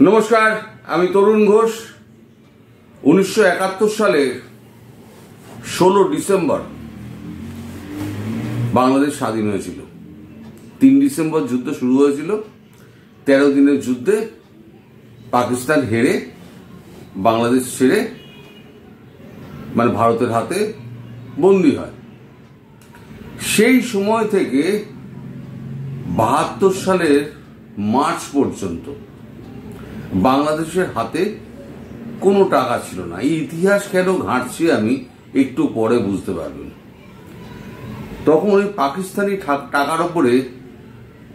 নমস্কার, আমি তরুণ ঘোষ। 1971 সালের 16 ডিসেম্বর বাংলাদেশ স্বাধীন হয়েছিল। 3 ডিসেম্বর যুদ্ধ শুরু হয়েছিল। 13 দিনের যুদ্ধে পাকিস্তান হেরে বাংলাদেশ ছেড়ে ভারতের হাতে বন্দী হয়। সেই সময় থেকে 72 সালের মার্চ পর্যন্ত বাংলাদেশের হাতে কোনো টাকা ছিল না। এই ইতিহাস কেন ঘাঁটছি আমি একটু পরে বুঝতে পারবেন। তখন ওই পাকিস্তানি টাকার উপরে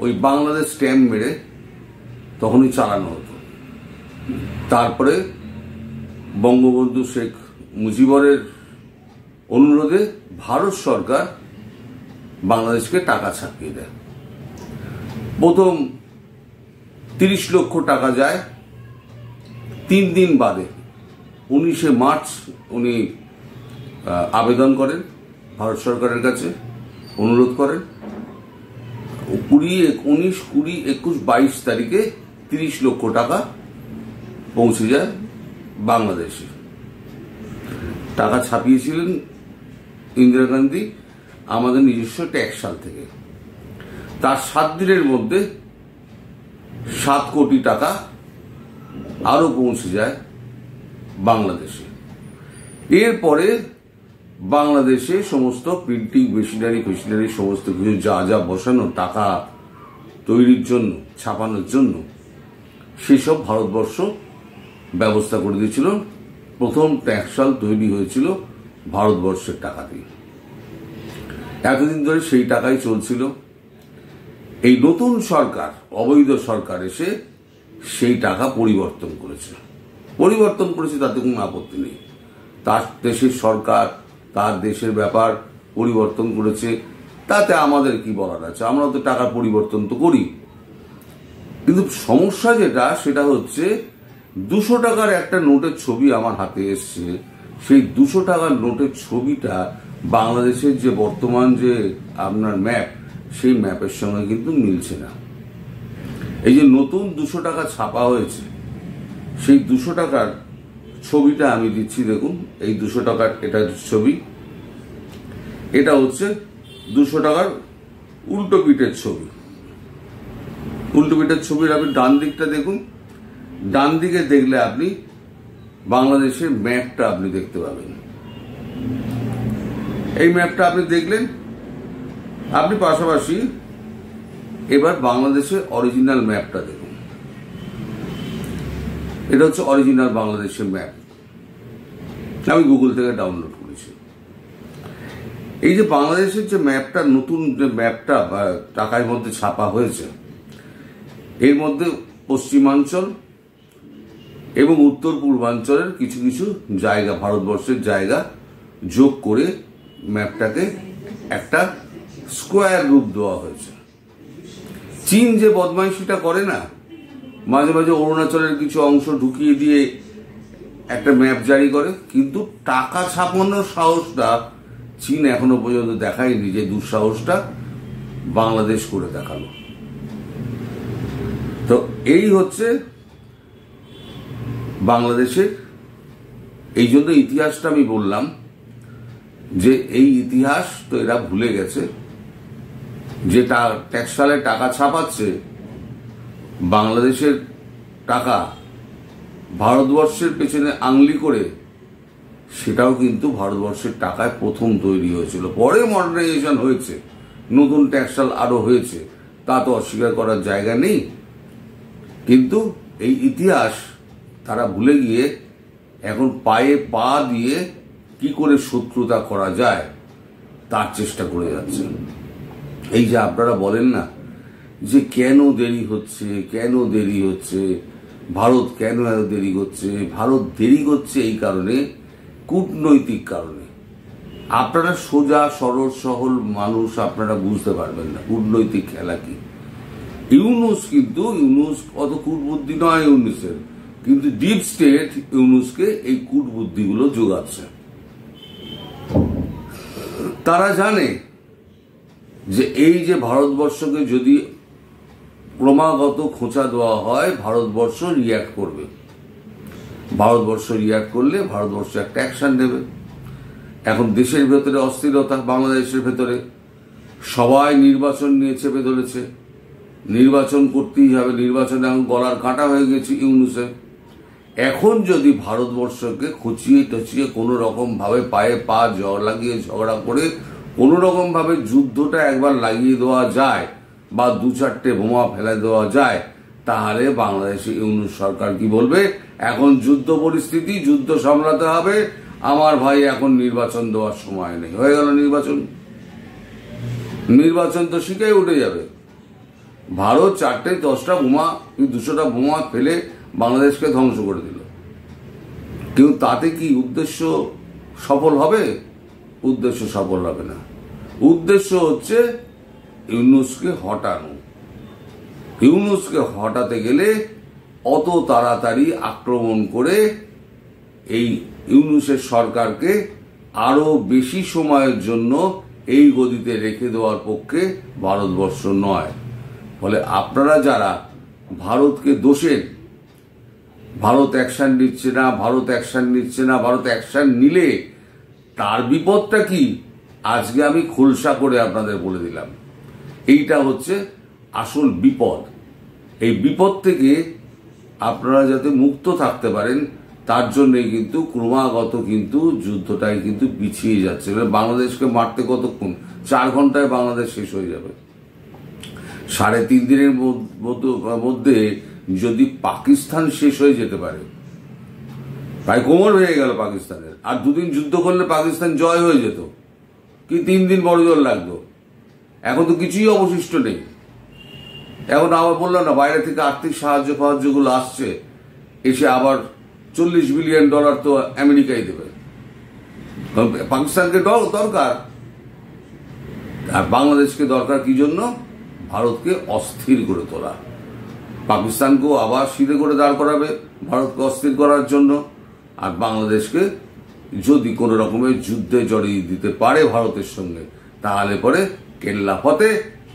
ওই বাংলাদেশ স্ট্যাম্প মেরে তখনই চালানো হতো। তারপরে বঙ্গবন্ধু শেখ মুজিবরের অনুরোধে ভারত সরকার বাংলাদেশকে টাকা ছাপিয়ে দেয়। প্রথম 30 লক্ষ টাকা যায়। 3 দিন বাদে 19শে মার্চ উনি আবেদন করেন ভারত সরকারের কাছে, অনুরোধ করেন। 19, 20, 21, 22 তারিখে 30 লক্ষ টাকা পৌঁছে যায় বাংলাদেশে। টাকা ছাপিয়েছিলেন ইন্দিরা গান্ধী আমাদের নিজস্ব ট্যাক্স সাল থেকে। তার 7 দিনের মধ্যে 7 কোটি টাকা আরো পৌঁছে যায় বাংলাদেশে। এরপরে বাংলাদেশে সমস্ত প্রিন্টিং মেশিনারি সমস্ত কিছু যা বসানো টাকা তৈরির জন্য, ছাপানোর জন্য, সেসব ভারতবর্ষ ব্যবস্থা করে দিয়েছিল। প্রথম ট্যাক্স সাল তৈরি হয়েছিল ভারতবর্ষের টাকা দিয়ে। এতদিন ধরে সেই টাকাই চলছিল। এই নতুন সরকার, অবৈধ সরকার এসে সেই টাকা পরিবর্তন করেছে তাতে কোনো আপত্তি নেই। তার দেশের সরকার তার দেশের ব্যাপার পরিবর্তন করেছে, তাতে আমাদের কি বলার আছে? আমরা তো টাকা পরিবর্তন তো করি। কিন্তু সমস্যা সেটা হচ্ছে 200 টাকার একটা নোটের ছবি আমার হাতে এসছে। সেই 200 টাকার নোটের ছবিটা বাংলাদেশের যে বর্তমান যে আপনার ম্যাপ, সেই ম্যাপের সঙ্গে কিন্তু মিলছে না। এই যে নতুন 200 টাকা ছাপা হয়েছে, সেই 200 টাকার ছবিটা আমি দিচ্ছি, দেখুন। এই 200 টাকার এটা ছবি, এটা হচ্ছে 200 টাকার উল্টো পিঠের ছবি। উল্টো পিঠের ছবির আপনি ডান দিকটা দেখুন। ডান দিকে দেখলে আপনি বাংলাদেশের ম্যাপটা আপনি দেখতে পাবেন। এই ম্যাপটা আপনি দেখলেন। আপনি পাশাপাশি এবার বাংলাদেশের অরিজিনাল ম্যাপটা দেখুন। এটা হচ্ছে অরিজিনাল বাংলাদেশের ম্যাপ, আমি গুগল থেকে ডাউনলোড করেছি। এই যে বাংলাদেশের যে ম্যাপটা, নতুন যে ম্যাপটা টাকার মধ্যে ছাপা হয়েছে, এর মধ্যে পশ্চিমাঞ্চল এবং উত্তর পূর্বাঞ্চলের কিছু কিছু জায়গা, ভারতবর্ষের জায়গা যোগ করে ম্যাপটাকে একটা স্কোয়ার রূপ দেওয়া হয়েছে। চীন যে বদমাইশিটা করে না, মাঝে মাঝে অরুণাচলের কিছু অংশ ঢুকিয়ে দিয়ে একটা ম্যাপ জারি করে, কিন্তু টাকা ছাপানোর সাহসটা চীন এখনো পর্যন্ত দেখায়নি। যে দুঃসাহসটা বাংলাদেশ করে দেখালো। তো এই হচ্ছে বাংলাদেশের। এই জন্য ইতিহাসটা আমি বললাম যে এই ইতিহাস তো এরা ভুলে গেছে। যে ট্যাক্স সালে টাকা ছাপাচ্ছে, বাংলাদেশের টাকা ভারতবর্ষের পেছনে আংলি করে, সেটাও কিন্তু ভারতবর্ষের টাকায় প্রথম তৈরি হয়েছিল। পরে মডার্নাইজেশন হয়েছে, নতুন ট্যাক্স সাল আরো হয়েছে, তা তো অস্বীকার করার জায়গা নেই। কিন্তু এই ইতিহাস তারা ভুলে গিয়ে এখন পায়ে পা দিয়ে কি করে শত্রুতা করা যায় তার চেষ্টা করে যাচ্ছে। এই যে আপনারা বলেন না যে কেন দেরি হচ্ছে, ভারত কেন এত দেরি করছে? ভারত দেরি করছে এই কারণে, কূটনৈতিক কারণে। আপনারা সোজা সরল মানুষ, আপনারা বুঝতে পারবেন না কূটনৈতিক খেলা কি। ইউনুস অত কূটবুদ্ধি নয় ইউনুসের, কিন্তু ডিপ স্টেট ইউনুসকে এই কূটবুদ্ধিগুলো যোগাচ্ছে। তারা জানে যে এই যে ভারতবর্ষকে যদি ক্রমাগত খোঁচা দেওয়া হয়, ভারতবর্ষ রিয়াক্ট করবে। ভারতবর্ষ রিয়াক্ট করলে ভারতবর্ষ একটা অ্যাকশন নেবে। এখন দেশের ভেতরে অস্থিরতা, বাংলাদেশের ভেতরে সবাই নির্বাচন নিয়ে চেপে ধরেছে, নির্বাচন করতেই হবে। নির্বাচনে এখন গলার কাঁটা হয়ে গেছে ইউনূসের। এখন যদি ভারতবর্ষকে খুঁচিয়ে টচিয়ে কোনো রকম ভাবে পায়ে পা লাগিয়ে ঝগড়া করে কোনো রকম ভাবে যুদ্ধটা একবার লাগিয়ে দেওয়া যায় বা 2-4টে বোমা ফেলে দেওয়া যায়, তাহলে বাংলাদেশে ইউনূস সরকার কি বলবে, এখন যুদ্ধ পরিস্থিতি, যুদ্ধ সামলাতে হবে, আমার ভাই এখন নির্বাচন দেওয়ার সময় নেই। হয়ে গেল নির্বাচন, নির্বাচন তো শিখেই উঠে যাবে। ভারত 4টে 10টা বোমা 200টা বোমা ফেলে বাংলাদেশকে ধ্বংস করে দিল, কিন্তু তাতে কি উদ্দেশ্য সফল হবে? উদ্দেশ্য সফল হবে না। উদ্দেশ্য হচ্ছে ইউনূসকে হটানো। ইউনূসকে হটাতে গেলে অত তাড়াতাড়ি আক্রমণ করে এই ইউনূসের সরকারকে আরো বেশি সময়ের জন্য এই গদিতে রেখে দেওয়ার পক্ষে ভারতবর্ষ নয়। ফলে আপনারা যারা ভারতকে দোষের, ভারত অ্যাকশন নিচ্ছে না, ভারত অ্যাকশন নিচ্ছে না, ভারত অ্যাকশন নিলে তার বিপদটা কি, আজকে আমি খোলসা করে আপনাদের বলে দিলাম। এইটা হচ্ছে আসল বিপদ। এই বিপদ থেকে আপনারা যাতে মুক্ত থাকতে পারেন তার জন্য কিন্তু ক্রমাগত কিন্তু যুদ্ধটাই কিন্তু পিছিয়ে যাচ্ছে। বাংলাদেশকে মারতে কতক্ষণ? 4 ঘন্টায় বাংলাদেশ শেষ হয়ে যাবে। 3.5 দিনের মধ্যে যদি পাকিস্তান শেষ হয়ে যেতে পারে, প্রায় কোমর হয়ে গেল পাকিস্তানের, আর 2 দিন যুদ্ধ করলে পাকিস্তান জয় হয়ে যেত, কি 3 দিন বড় জোর লাগতো। এখন তো কিছুই অবশিষ্ট নেই। এখন আবার বললাম না, বাইরে থেকে আর্থিক সাহায্যগুলো আসছে, এসে আবার $40 বিলিয়ন তো আমেরিকাই দেবে। পাকিস্তানকে দরকার, আর বাংলাদেশকে দরকার কি জন্য? ভারতকে অস্থির করে তোলা। পাকিস্তানকেও আবার সিধে করে দাঁড় করাবে ভারতকে অস্থির করার জন্য, আর বাংলাদেশকে যদি কোনো রকমের যুদ্ধে জড়িয়ে দিতে পারে ভারতের সঙ্গে, তাহলে পরে কেল্লা ফতে,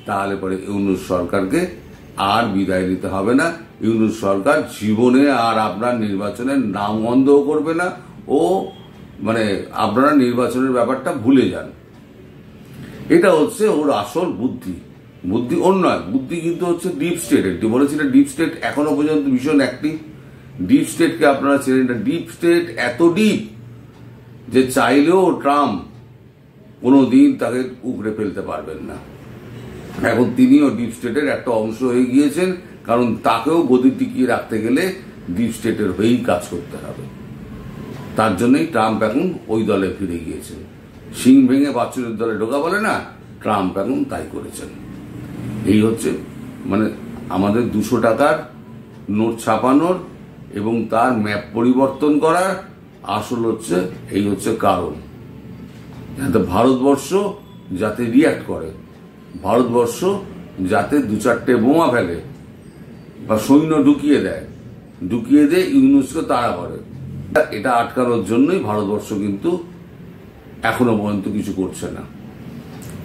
তাহলে পরে ইউনূস সরকারকে আর বিদায় নিতে হবে না। ইউনূস সরকার জীবনে আর আপনার নির্বাচনের নাম গন্ধও করবে না, ও মানে আপনারা নির্বাচনের ব্যাপারটা ভুলে যান। এটা হচ্ছে ওর আসল বুদ্ধি। বুদ্ধি ওর নয়, বুদ্ধি কিন্তু হচ্ছে ডিপ স্টেটের। বলেছিল ডিপ স্টেট এখনো পর্যন্ত ভীষণ অ্যাক্টিভ। ডিপ স্টেটকে আপনারা চেনেন না। ডিপ স্টেট এত ডিপ যে চাইলেও ট্রাম্প কোনোদিন তাকে উগড়ে ফেলতে পারবেন না। এখন তিনিও ডিপ স্টেটের একটা অংশ হয়ে গিয়েছেন, কারণ তাকেও গদি টিকিয়ে রাখতে গেলে ডিপ স্টেটের হয়েই কাজ করতে হবে। তার জন্যই ট্রাম্প এখন ওই দলে ফিরে গিয়েছেন। শিং ভেঙে বাছুরের দলে ঢোকা বলে না, ট্রাম্প এখন তাই করেছেন। এই হচ্ছে মানে আমাদের 200 টাকার নোট ছাপানোর এবং তার ম্যাপ পরিবর্তন করার আসল হচ্ছে এই হচ্ছে কারণ, যাতে ভারতবর্ষ যাতে রিয়াক্ট করে, ভারতবর্ষ যাতে 2-4টে বোমা ফেলে বা সৈন্য ঢুকিয়ে দেয় ইউনূসকে তাড়া করে। এটা আটকানোর জন্যই ভারতবর্ষ কিন্তু এখনো পর্যন্ত কিছু করছে না।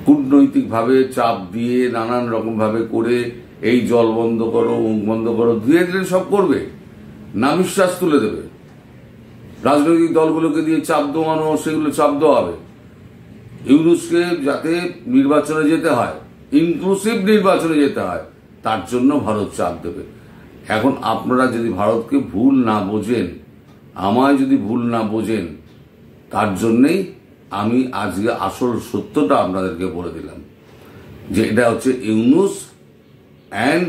কূটনৈতিক ভাবে চাপ দিয়ে নানান রকম ভাবে করে এই জল বন্ধ করো, মুখ বন্ধ করো, ধীরে ধীরে সব করবে, নাভিশ্বাস তুলে দেবে। রাজনৈতিক দলগুলোকে দিয়ে চাপ দেওয়ানো, সেগুলো চাপ দেওয়াবে। ইউনূসকে যাতে নির্বাচনে যেতে হয়, ইনক্লুসিভ নির্বাচনে যেতে হয়, তার জন্য ভারত চাপ দেবে। এখন আপনারা যদি ভারতকে ভুল না বোঝেন, আমায় যদি ভুল না বোঝেন, তার জন্যেই আমি আজকে আসল সত্যটা আপনাদেরকে বলে দিলাম যে এটা হচ্ছে ইউনূস অ্যান্ড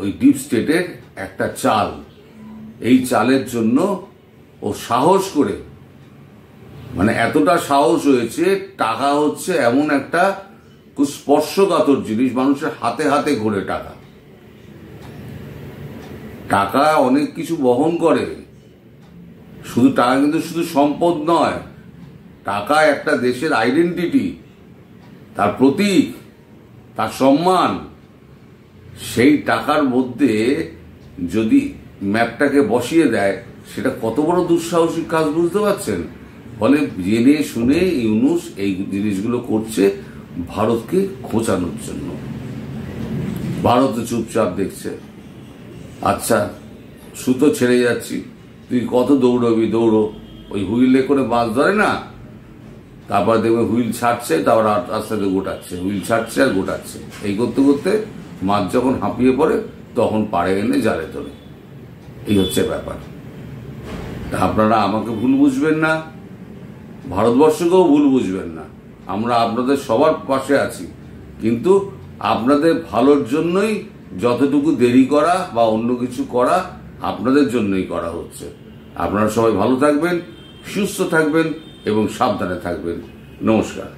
ওই ডিপ স্টেটের একটা চাল। এই চালের জন্য ও সাহস করে, মানে এতটা সাহস হয়েছে, টাকা হচ্ছে এমন একটা খুব স্পর্শকাতর জিনিস, মানুষের হাতে হাতে ঘোরে টাকা। টাকা অনেক কিছু বহন করে, শুধু টাকা কিন্তু শুধু সম্পদ নয়, টাকা একটা দেশের আইডেন্টিটি, তার প্রতীক, তার সম্মান। সেই টাকার মধ্যে যদি ম্যাপটাকে বসিয়ে দেয়, সেটা কত বড় দুঃসাহসিক কাজ বুঝতে পারছেন? ফলে জেনে শুনে ইউনূস এই জিনিসগুলো করছে ভারতকে খোঁচানোর জন্য। ভারত চুপচাপ দেখছে। আচ্ছা, সুতো ছেড়ে যাচ্ছি, তুই কত দৌড়বি, দৌড়ো। ওই হুইলে করে মাছ ধরে না, তারপর দেখবে হুইল ছাড়ছে, তারপর আস্তে আস্তে গোটাচ্ছে, হুইল ছাড়ছে আর গোটাচ্ছে। এই করতে করতে মাছ যখন হাঁপিয়ে পড়ে তখন পাড়ে এনে জালে তোলে। এই হচ্ছে ব্যাপার। আপনারা আমাকে ভুল বুঝবেন না, ভারতবর্ষকেও ভুল বুঝবেন না। আমরা আপনাদের সবার পাশে আছি, কিন্তু আপনাদের ভালোর জন্যই যতটুকু দেরি করা বা অন্য কিছু করা আপনাদের জন্যই করা হচ্ছে। আপনারা সবাই ভালো থাকবেন, সুস্থ থাকবেন এবং সাবধানে থাকবেন। নমস্কার।